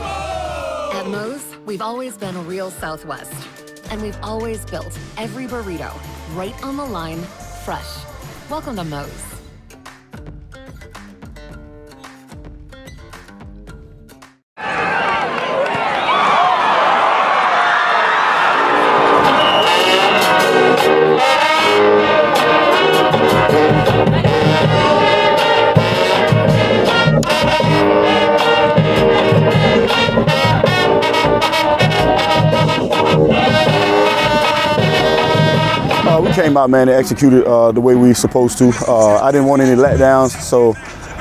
At Moe's, we've always been a real Southwest. And we've always built every burrito right on the line, fresh. Welcome to Moe's. We came out, man, and executed the way we were supposed to. I didn't want any letdowns, so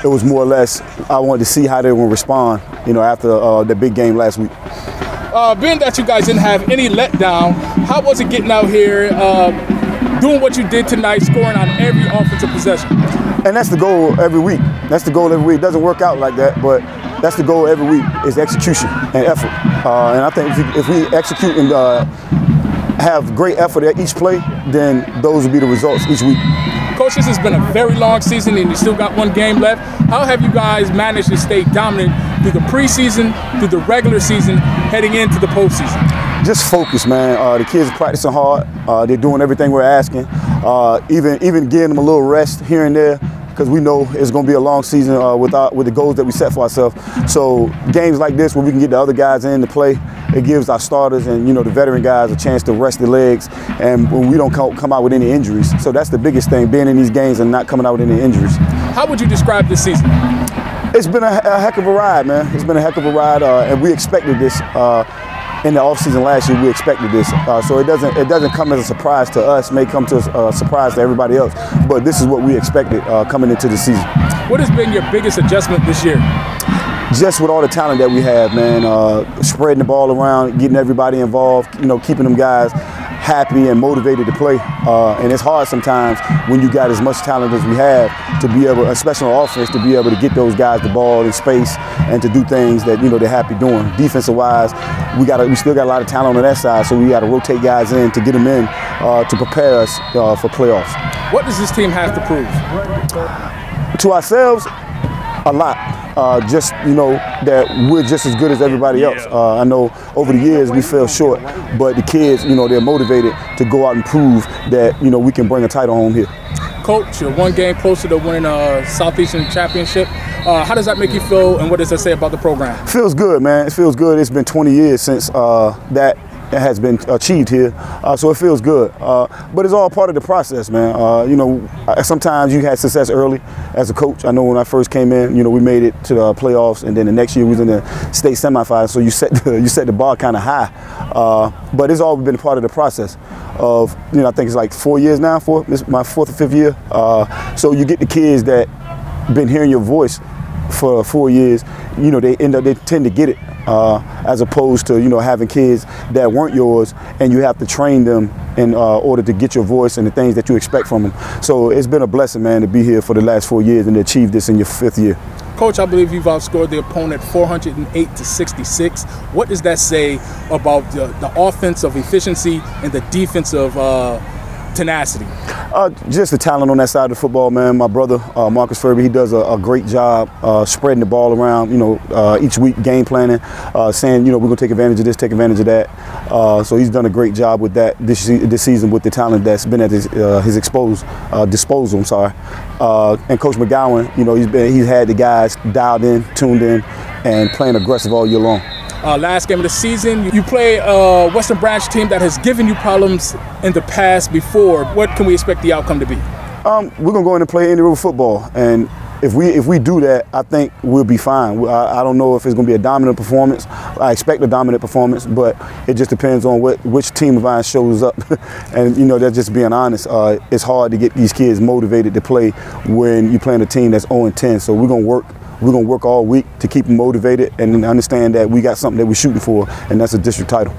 it was more or less I wanted to see how they would respond, you know, after the big game last week. Being that you guys didn't have any letdown, how was it getting out here, doing what you did tonight, scoring on every offensive possession? And that's the goal every week. That's the goal every week. It doesn't work out like that, but that's the goal every week is execution and effort. And I think if we execute and have great effort at each play, then those will be the results each week. Coach, this has been a very long season and you still got one game left. How have you guys managed to stay dominant through the preseason, through the regular season, heading into the postseason? Just focus, man. The kids are practicing hard. They're doing everything we're asking. Even giving them a little rest here and there, because we know it's going to be a long season with the goals that we set for ourselves. So games like this, where we can get the other guys in to play, it gives our starters and the veteran guys a chance to rest their legs, and we don't come out with any injuries. So that's the biggest thing, being in these games and not coming out with any injuries. How would you describe this season? It's been a heck of a ride, man. It's been a heck of a ride, and we expected this. In the offseason last year, we expected this, so it doesn't come as a surprise to us. May come to a surprise to everybody else, but this is what we expected coming into the season. What has been your biggest adjustment this year? Just with all the talent that we have, man, spreading the ball around, getting everybody involved, keeping them guys happy and motivated to play. And it's hard sometimes when you got as much talent as we have to be able, especially on offense, to be able to get those guys the ball in space and to do things that they're happy doing. Defensive wise, we still got a lot of talent on that side, so we got to rotate guys in to get them in to prepare us for playoffs. What does this team have to prove? To ourselves, a lot. Just that we're just as good as everybody else. I know over the years we fell short, but the kids, they're motivated to go out and prove that we can bring a title home here. Coach, you're one game closer to winning a Southeastern Championship. How does that make you feel, and what does that say about the program? It feels good, man. It feels good. It's been 20 years since that has been achieved here, so it feels good. But it's all part of the process, man. Sometimes you had success early as a coach. I know when I first came in, we made it to the playoffs, and then the next year we was in the state semifinals. So you set the bar kind of high. But it's all been part of the process of, I think it's like 4 years now. This is my 4th or 5th year. So you get the kids that been hearing your voice for 4 years. They tend to get it. As opposed to having kids that weren't yours and you have to train them in order to get your voice and the things that you expect from them. So it's been a blessing, man, to be here for the last 4 years and to achieve this in your 5th year. Coach, I believe you've outscored the opponent 408-66. What does that say about the offensive efficiency and the defensive tenacity? Just the talent on that side of the football, man. My brother, Marcus Ferebee, he does a great job spreading the ball around, each week, game planning, saying, we're going to take advantage of this, take advantage of that. So he's done a great job with that this season with the talent that's been at his disposal. And Coach McGowan, he's had the guys dialed in, tuned in, and playing aggressive all year long. Last game of the season, you play a Western Branch team that has given you problems in the past before. What can we expect the outcome to be? We're going to go in and play Indian River football, and if we do that, I think we'll be fine. I don't know if it's going to be a dominant performance. I expect a dominant performance, but it just depends on which team of ours shows up. And that's just being honest. It's hard to get these kids motivated to play when you're playing a team that's 0-10. So we're going to work. We're going to work all week to keep them motivated and understand that we got something that we're shooting for, and that's a district title.